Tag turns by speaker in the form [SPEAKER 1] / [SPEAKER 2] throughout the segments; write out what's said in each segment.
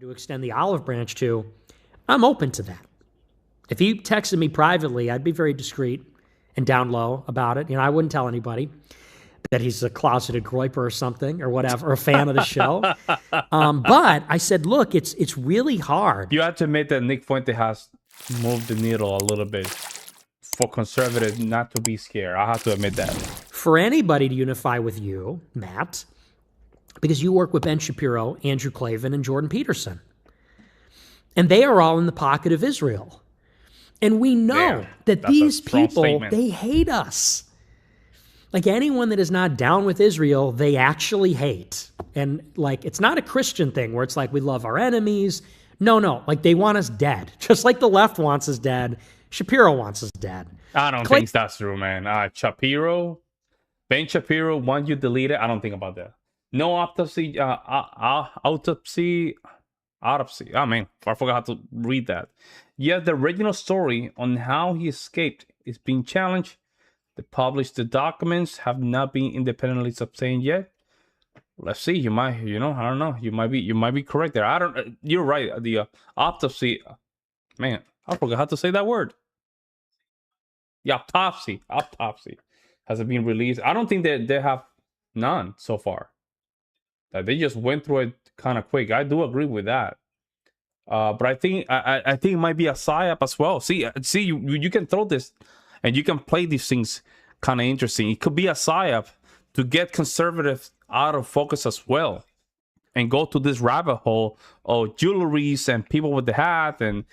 [SPEAKER 1] to extend the olive branch to, I'm open to that. If he texted me privately, I'd be very discreet and down low about it. I wouldn't tell anybody that he's a closeted groiper or something or whatever, or a fan of the show. But I said, look, it's really hard.
[SPEAKER 2] You have to admit that Nick Fuentes has moved the needle a little bit for conservatives not to be scared. I have to admit that.
[SPEAKER 1] For anybody to unify with you, Matt, because you work with Ben Shapiro, Andrew Klavan, and Jordan Peterson. And they are all in the pocket of Israel. And we know that these people, they hate us. Like anyone that is not down with Israel, they actually hate. And like, it's not a Christian thing where it's like, we love our enemies. No. Like they want us dead. Just like the left wants us dead. Shapiro wants us dead.
[SPEAKER 2] I don't think that's true, man. Ben Shapiro, once you delete it, I don't think about that. No autopsy. I mean, I forgot how to read that. Yet the original story on how he escaped is being challenged. The published documents have not been independently substantiated yet. Let's see. You might, I don't know. You might be correct there. You're right. The autopsy, man, I forgot how to say that word. The autopsy has been released. I don't think that they have none so far. They just went through it kind of quick. I do agree with that. But I think it might be a psyop as well. See, you can throw this and you can play these things kind of interesting. It could be a psyop to get conservatives out of focus as well and go to this rabbit hole of jewelries and people with the hat and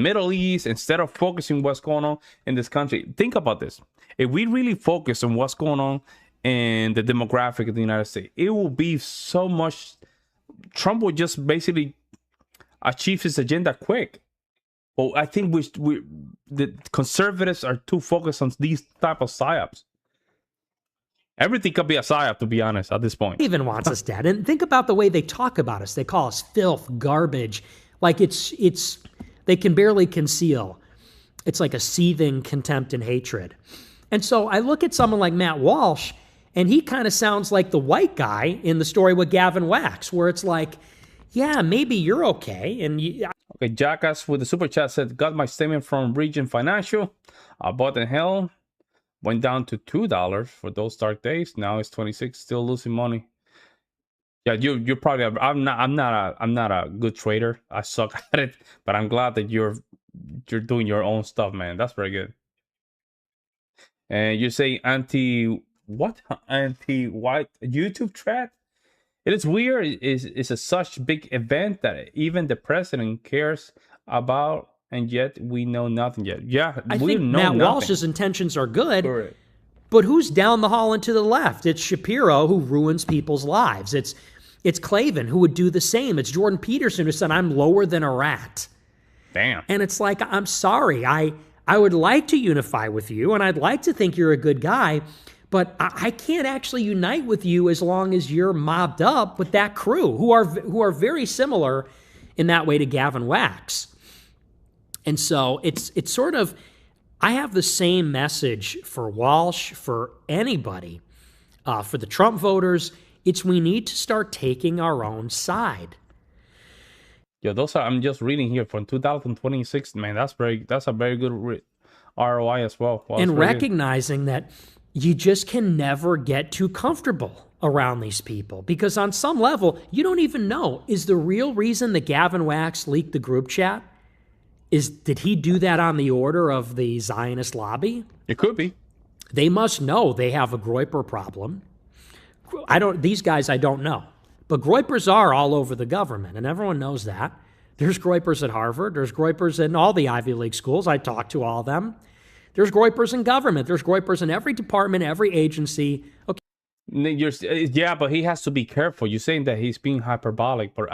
[SPEAKER 2] Middle East instead of focusing what's going on in this country. Think about this. If we really focus on what's going on in the demographic of the United States, it will be so much. Trump will just basically achieve his agenda quick. Well, I think the conservatives are too focused on these type of psyops. Everything could be a psyop, to be honest, at this point.
[SPEAKER 1] Even wants us dead. And think about the way they talk about us. They call us filth, garbage. Like it's they can barely conceal. It's like a seething contempt and hatred. And so I look at someone like Matt Walsh, and he kind of sounds like the white guy in the story with Gavin Wax, where it's like, yeah, maybe you're okay. And
[SPEAKER 2] okay, Jackass with the super chat said, got my statement from Region Financial. I bought in hell. Went down to $2 for those dark days. Now it's 26. Still losing money. Yeah, you're probably. I'm not a good trader. I suck at it. But I'm glad that you're doing your own stuff, man. That's very good. And you say anti-white YouTube thread. It is weird. It's a such big event that even the president cares about. And yet we know nothing yet. Yeah,
[SPEAKER 1] I think Matt Walsh's intentions are good,
[SPEAKER 2] correct.
[SPEAKER 1] But who's down the hall and to the left? It's Shapiro, who ruins people's lives. It's Klavan, who would do the same. It's Jordan Peterson, who said, I'm lower than a rat.
[SPEAKER 2] Damn.
[SPEAKER 1] And it's like, I'm sorry. I would like to unify with you, and I'd like to think you're a good guy, but I can't actually unite with you as long as you're mobbed up with that crew, who are very similar in that way to Gavin Wax. And so it's sort of, I have the same message for Walsh, for anybody, for the Trump voters. It's we need to start taking our own side.
[SPEAKER 2] Yeah, those are, I'm just reading here from 2026, man. That's a very good ROI as well.
[SPEAKER 1] And recognizing that you just can never get too comfortable around these people, because on some level, you don't even know, is the real reason that Gavin Wax leaked the group chat? Did he do that on the order of the Zionist lobby?
[SPEAKER 2] It could be.
[SPEAKER 1] They must know they have a groiper problem. These guys I don't know. But groipers are all over the government, and everyone knows that. There's groipers at Harvard. There's groipers in all the Ivy League schools. I talked to all of them. There's groipers in government. There's groipers in every department, every agency. Okay.
[SPEAKER 2] Yeah, but he has to be careful. You're saying that he's being hyperbolic, but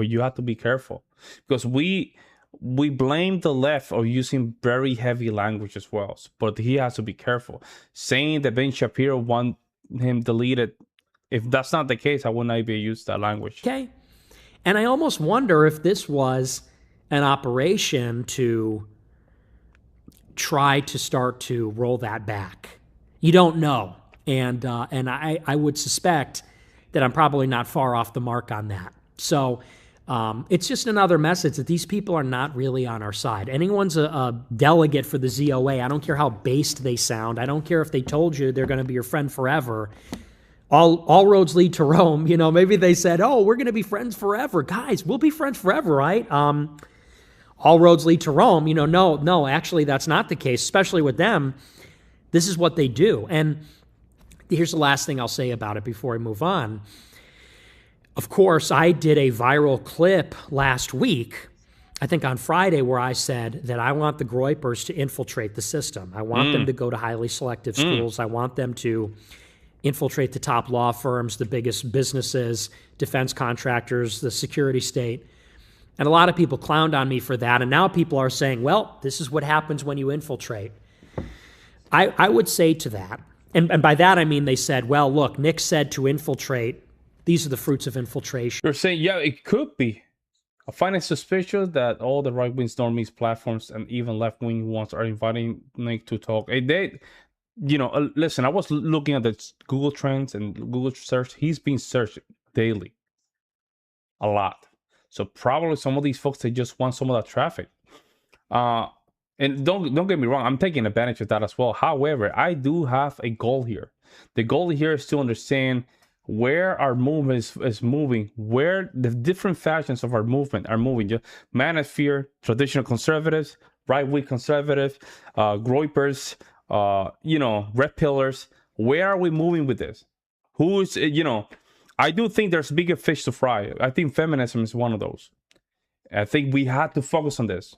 [SPEAKER 2] you have to be careful. Because we blame the left for using very heavy language as well. But he has to be careful. Saying that Ben Shapiro want him deleted, if that's not the case, I would not be use that language.
[SPEAKER 1] Okay. And I almost wonder if this was an operation to try to start to roll that back. You don't know. And I would suspect that I'm probably not far off the mark on that. So It's just another message that these people are not really on our side. Anyone's a delegate for the ZOA. I don't care how based they sound. I don't care if they told you they're going to be your friend forever. All roads lead to Rome. Maybe they said, oh, we're going to be friends forever. Guys, we'll be friends forever, right? All roads lead to Rome. No, actually, that's not the case, especially with them. This is what they do. And here's the last thing I'll say about it before I move on. Of course, I did a viral clip last week, I think on Friday, where I said that I want the Groypers to infiltrate the system. I want them to go to highly selective schools. I want them to infiltrate the top law firms, the biggest businesses, defense contractors, the security state. And a lot of people clowned on me for that. And now people are saying, well, this is what happens when you infiltrate. I would say to that, and by that I mean they said, well, look, Nick said to infiltrate. These are the fruits of infiltration.
[SPEAKER 2] You're saying, yeah, it could be. I find it suspicious that all the right-wing normies platforms and even left-wing ones are inviting Nick to talk. Listen, I was looking at the Google Trends and Google search. He's being searched daily. A lot. So probably some of these folks, they just want some of that traffic. And don't get me wrong, I'm taking advantage of that as well. However, I do have a goal here. The goal here is to understand where our movement is moving, where the different factions of our movement are moving. Manosphere, traditional conservatives, right-wing conservatives, Groypers, red pillars. Where are we moving with this? Who's, I do think there's bigger fish to fry. I think feminism is one of those. I think we had to focus on this.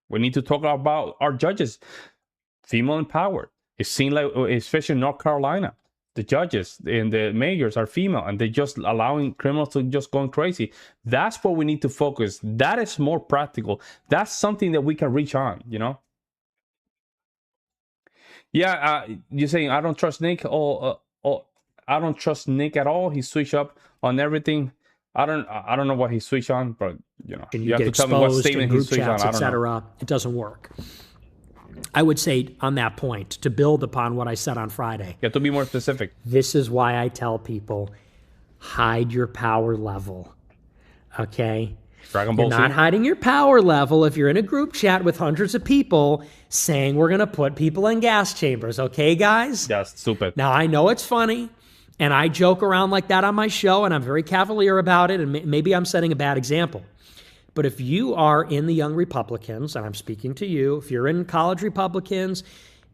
[SPEAKER 2] We need to talk about our judges, female empowered. It seems like, especially in North Carolina, the judges and the mayors are female, and they're just allowing criminals to just going crazy. That's what we need to focus. That is more practical. That's something that we can reach on, Yeah, you're saying I don't trust Nick. I don't trust Nick at all. He switched up on everything. I don't know what he switched on, but you have to tell me what statement he switched on.
[SPEAKER 1] Etc. It doesn't work. I would say on that point, to build upon what I said on Friday.
[SPEAKER 2] You have to be more specific.
[SPEAKER 1] This is why I tell people, hide your power level. Okay?
[SPEAKER 2] Dragon Ball
[SPEAKER 1] You're not hiding your power level if you're in a group chat with hundreds of people saying we're going to put people in gas chambers. Okay, guys?
[SPEAKER 2] That's stupid.
[SPEAKER 1] Now, I know it's funny, and I joke around like that on my show, and I'm very cavalier about it, and maybe I'm setting a bad example. But if you are in the Young Republicans, and I'm speaking to you, if you're in college Republicans,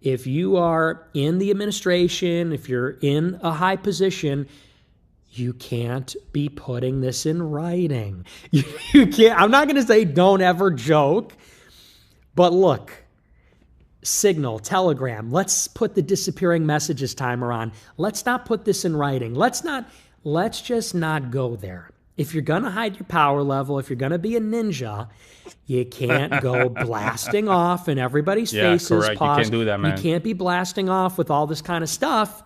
[SPEAKER 1] if you are in the administration, if you're in a high position, you can't be putting this in writing. You can't. I'm not going to say don't ever joke, but look, Signal, Telegram, let's put the disappearing messages timer on. Let's not put this in writing. Let's just not go there. If you're going to hide your power level, if you're going to be a ninja, you can't go blasting off in everybody's faces.
[SPEAKER 2] Correct. You can't do that, man.
[SPEAKER 1] You can't be blasting off with all this kind of stuff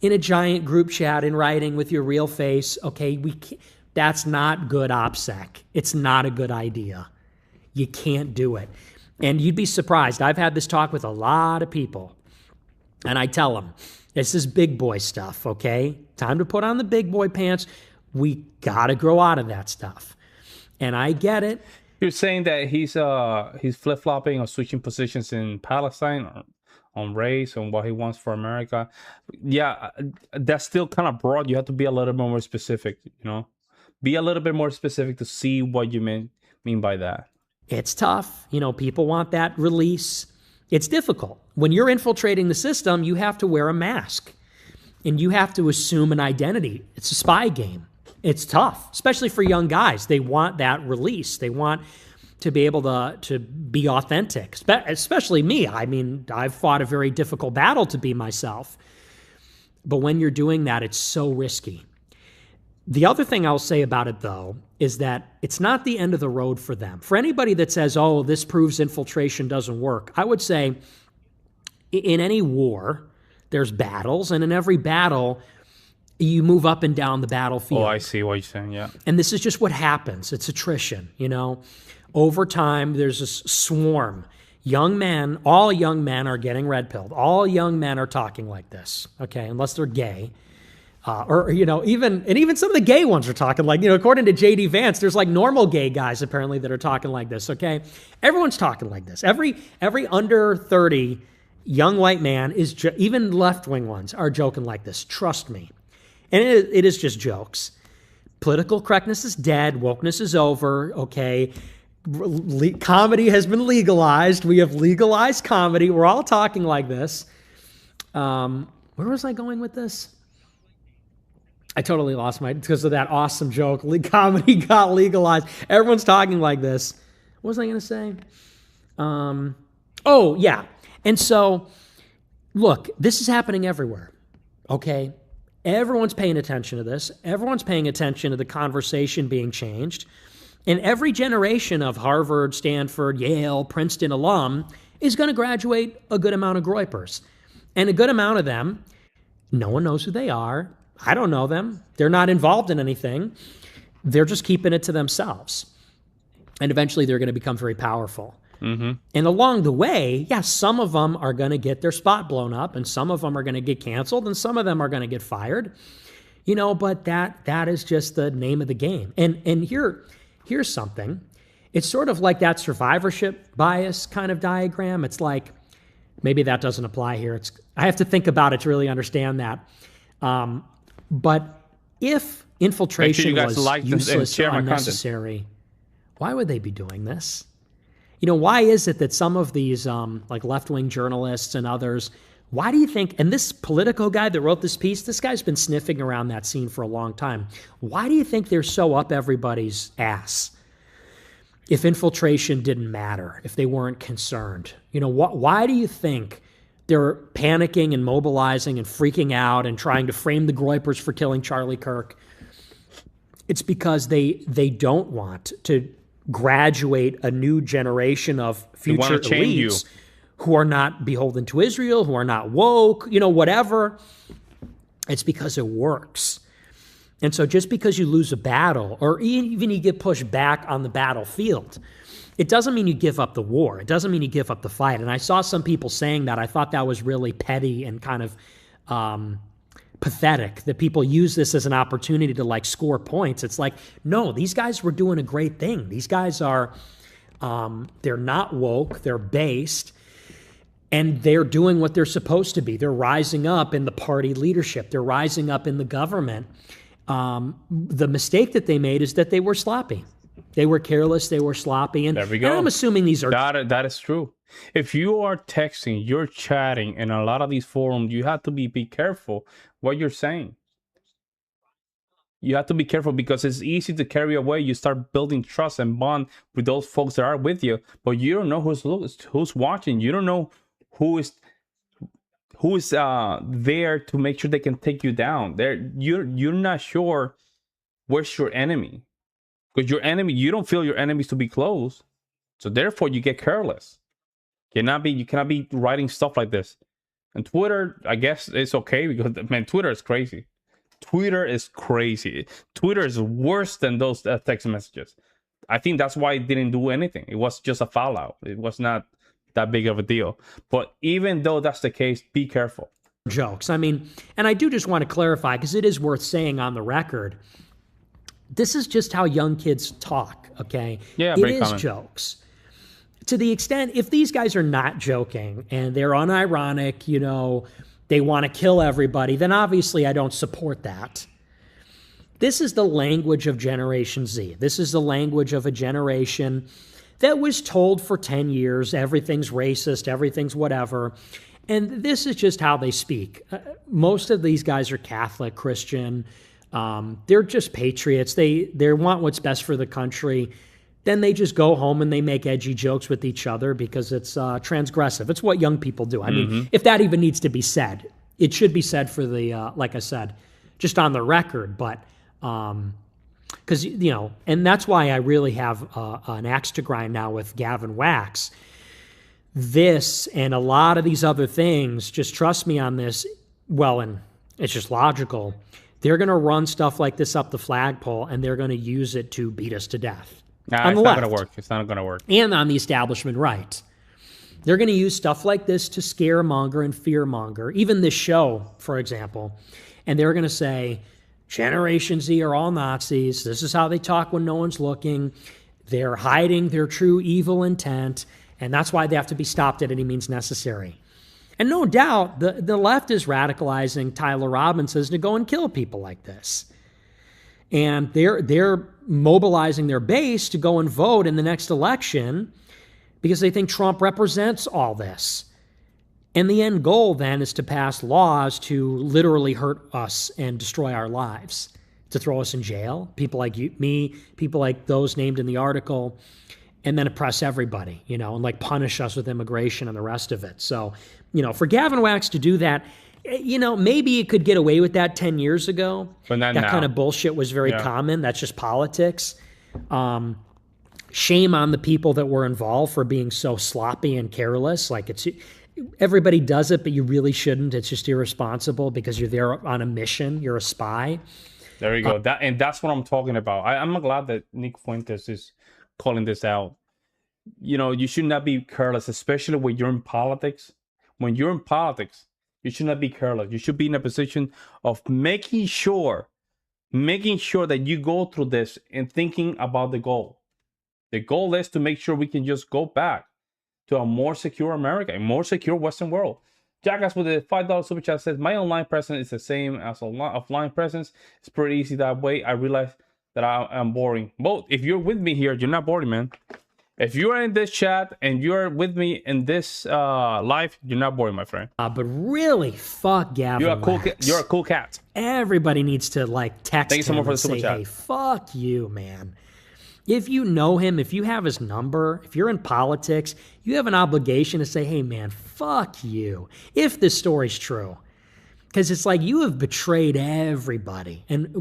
[SPEAKER 1] in a giant group chat in writing with your real face. Okay, that's not good OPSEC. It's not a good idea. You can't do it. And you'd be surprised. I've had this talk with a lot of people, and I tell them, this is big boy stuff, okay? Time to put on the big boy pants. We got to grow out of that stuff. And I get it.
[SPEAKER 2] You're saying that he's flip-flopping or switching positions in Palestine or on race, on what he wants for America. Yeah, that's still kind of broad. You have to be a little bit more specific, Be a little bit more specific to see what you mean by that.
[SPEAKER 1] It's tough. People want that release. It's difficult. When you're infiltrating the system, you have to wear a mask. And you have to assume an identity. It's a spy game. It's tough, especially for young guys. They want that release. They want to be able to be authentic, especially me. I mean, I've fought a very difficult battle to be myself. But when you're doing that, it's so risky. The other thing I'll say about it, though, is that it's not the end of the road for them. For anybody that says, oh, this proves infiltration doesn't work, I would say in any war, there's battles, and in every battle, you move up and down the battlefield.
[SPEAKER 2] Oh, I see what you're saying, yeah.
[SPEAKER 1] And this is just what happens. It's attrition, Over time, there's this swarm. Young men, all young men are getting red-pilled. All young men are talking like this, okay, unless they're gay. Or, even some of the gay ones are talking like, according to J.D. Vance, there's like normal gay guys apparently that are talking like this, okay? Everyone's talking like this. Every under 30 young white man is, even left-wing ones are joking like this. Trust me. And it is just jokes. Political correctness is dead. Wokeness is over, okay? Comedy has been legalized. We have legalized comedy. We're all talking like this. Where was I going with this? I totally lost because of that awesome joke. Comedy got legalized. Everyone's talking like this. What was I going to say? Oh, yeah. And so, look, this is happening everywhere, okay? Everyone's paying attention to this. Everyone's paying attention to the conversation being changed. And every generation of Harvard, Stanford, Yale, Princeton alum is going to graduate a good amount of groypers. And a good amount of them, no one knows who they are. I don't know them. They're not involved in anything. They're just keeping it to themselves. And eventually they're going to become very powerful. Mm-hmm. And along the way, some of them are going to get their spot blown up, and some of them are going to get canceled, and some of them are going to get fired. But that is just the name of the game. And here's something. It's sort of like that survivorship bias kind of diagram. It's like, maybe that doesn't apply here. I have to think about it to really understand that. But if infiltration was useless or unnecessary, why would they be doing this? Why is it that some of these like left-wing journalists and others, why do you think, and this Politico guy that wrote this piece, this guy's been sniffing around that scene for a long time. Why do you think they're so up everybody's ass if infiltration didn't matter, if they weren't concerned? Why do you think they're panicking and mobilizing and freaking out and trying to frame the groypers for killing Charlie Kirk? It's because they don't want to graduate a new generation of future elites who are not beholden to Israel, who are not woke, whatever. It's because it works. And so just because you lose a battle, or even you get pushed back on the battlefield, it doesn't mean you give up the war. It doesn't mean you give up the fight. And I saw some people saying that. I thought that was really petty and kind of pathetic, that people use this as an opportunity to like score points. It's like, no, these guys were doing a great thing. These guys are, they're not woke, they're based, and they're doing what they're supposed to be. They're rising up in the party leadership. They're rising up in the government. The mistake that they made is that they were sloppy. They were careless. They were sloppy. And,
[SPEAKER 2] there we go.
[SPEAKER 1] And I'm assuming these are...
[SPEAKER 2] That is true. If you are texting, you're chatting, in a lot of these forums, you have to be careful what you're saying. You have to be careful because it's easy to carry away. You start building trust and bond with those folks that are with you, but you don't know who's watching. You don't know who is there to make sure they can take you down. You're not sure where's your enemy, because your enemy, you don't feel your enemies to be close, so therefore you get careless. You cannot be writing stuff like this. And Twitter, I guess it's okay because, man, Twitter is crazy. Twitter is crazy. Twitter is worse than those text messages. I think that's why it didn't do anything. It was just a fallout. It was not that big of a deal. But even though that's the case, be careful.
[SPEAKER 1] Jokes. I mean, and I do just want to clarify, because it is worth saying on the record, this is just how young kids talk, okay?
[SPEAKER 2] Yeah,
[SPEAKER 1] it
[SPEAKER 2] very
[SPEAKER 1] is
[SPEAKER 2] common.
[SPEAKER 1] Jokes. To the extent, if these guys are not joking and they're unironic, they want to kill everybody, then obviously I don't support that. This is the language of Generation Z. This is the language of a generation that was told for 10 years, everything's racist, everything's whatever. And this is just how they speak. Most of these guys are Catholic, Christian. They're just patriots. They want what's best for the country. Then they just go home and they make edgy jokes with each other because it's transgressive. It's what young people do. I mean, if that even needs to be said, it should be said for the, like I said, just on the record. But because, and that's why I really have an axe to grind now with Gavin Wax. This and a lot of these other things, just trust me on this. Well, and it's just logical. They're going to run stuff like this up the flagpole and they're going to use it to beat us to death.
[SPEAKER 2] Nah, it's not going to work. It's not going to work.
[SPEAKER 1] And on the establishment right. They're going to use stuff like this to scaremonger and fearmonger. Even this show, for example. and they're going to say, Generation Z are all Nazis. This is how they talk when no one's looking. They're hiding their true evil intent, and that's why they have to be stopped at any means necessary. And no doubt, the left is radicalizing Tyler Robinsons to go and kill people like this. And they're mobilizing their base to go and vote in the next election because they think Trump represents all this. And the end goal then is to pass laws to literally hurt us and destroy our lives, to throw us in jail, people like you, me, people like those named in the article, and then oppress everybody, and like punish us with immigration and the rest of it. So, for Gavin Wax to do that, maybe you could get away with that 10 years ago.
[SPEAKER 2] But not
[SPEAKER 1] that
[SPEAKER 2] now.
[SPEAKER 1] kind of bullshit was very common. That's just politics. Shame on the people that were involved for being so sloppy and careless. Like everybody does it, but you really shouldn't. It's just irresponsible because you're there on a mission. You're a spy.
[SPEAKER 2] There you go. That's what I'm talking about. I'm glad that Nick Fuentes is calling this out. You should not be careless, especially when you're in politics. When you're in politics, you should not be careless. You should be in a position of making sure that you go through this and thinking about the goal. The goal is to make sure we can just go back to a more secure America, a more secure Western world. Jackass with a $5 super chat says, my online presence is the same as offline presence. It's pretty easy that way. I realize that I'm boring. Well, if you're with me here, you're not boring, man. If you're in this chat and you're with me in this live, you're not boring, my friend.
[SPEAKER 1] But really, fuck Gavin Wax.
[SPEAKER 2] You're a cool cat.
[SPEAKER 1] Everybody needs to text him
[SPEAKER 2] for the
[SPEAKER 1] and
[SPEAKER 2] super
[SPEAKER 1] say,
[SPEAKER 2] chat.
[SPEAKER 1] hey, fuck you, man. If you know him, if you have his number, if you're in politics, you have an obligation to say, hey, man, fuck you, if this story's true. Because it's like you have betrayed everybody. And,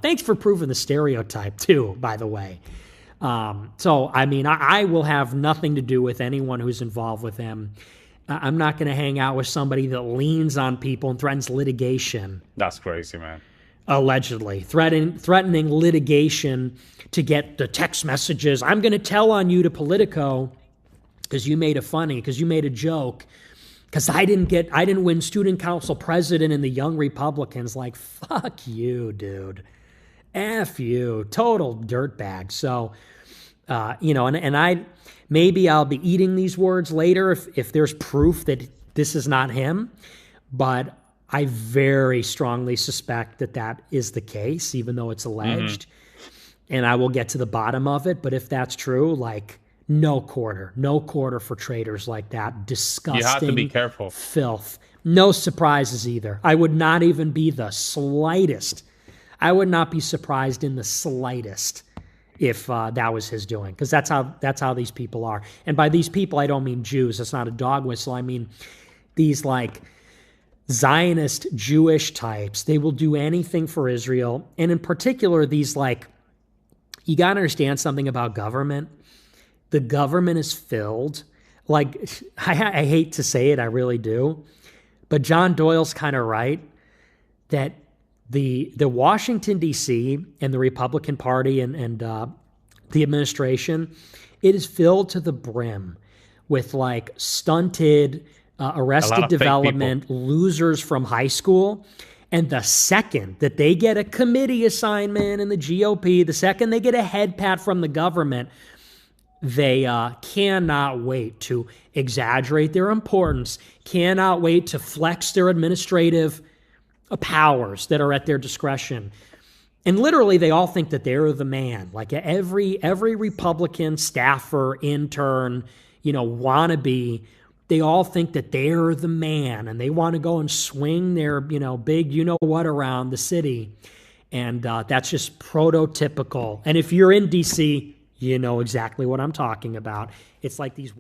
[SPEAKER 1] thanks for proving the stereotype, too, by the way. I will have nothing to do with anyone who's involved with him. I'm not going to hang out with somebody that leans on people and threatens litigation.
[SPEAKER 2] That's crazy, man.
[SPEAKER 1] Allegedly. Threatening litigation to get the text messages. I'm going to tell on you to Politico because you made a joke. Because I didn't win student council president in the Young Republicans. Like, fuck you, dude. F you. Total dirtbag. So, maybe I'll be eating these words later if there's proof that this is not him. But I very strongly suspect that is the case, even though it's alleged. Mm-hmm. And I will get to the bottom of it. But if that's true, no quarter for traitors like that. Disgusting.
[SPEAKER 2] You have to be careful.
[SPEAKER 1] Filth. No surprises either. I would not even be the slightest. I would not be surprised in the slightest if that was his doing, because that's how these people are. And by these people, I don't mean Jews. That's not a dog whistle. I mean these Zionist Jewish types. They will do anything for Israel. And in particular, these you got to understand something about government. The government is filled. I hate to say it, I really do. But John Doyle's kind of right that the Washington, D.C. and the Republican Party and the administration, it is filled to the brim with stunted, arrested development, losers from high school. And the second that they get a committee assignment in the GOP, the second they get a head pat from the government, they cannot wait to exaggerate their importance, cannot wait to flex their administrative powers that are at their discretion. And literally, they all think that they're the man. Every Republican staffer, intern, wannabe, they all think that they're the man, and they want to go and swing their, big you-know-what around the city. And that's just prototypical. And if you're in D.C., you know exactly what I'm talking about. It's like these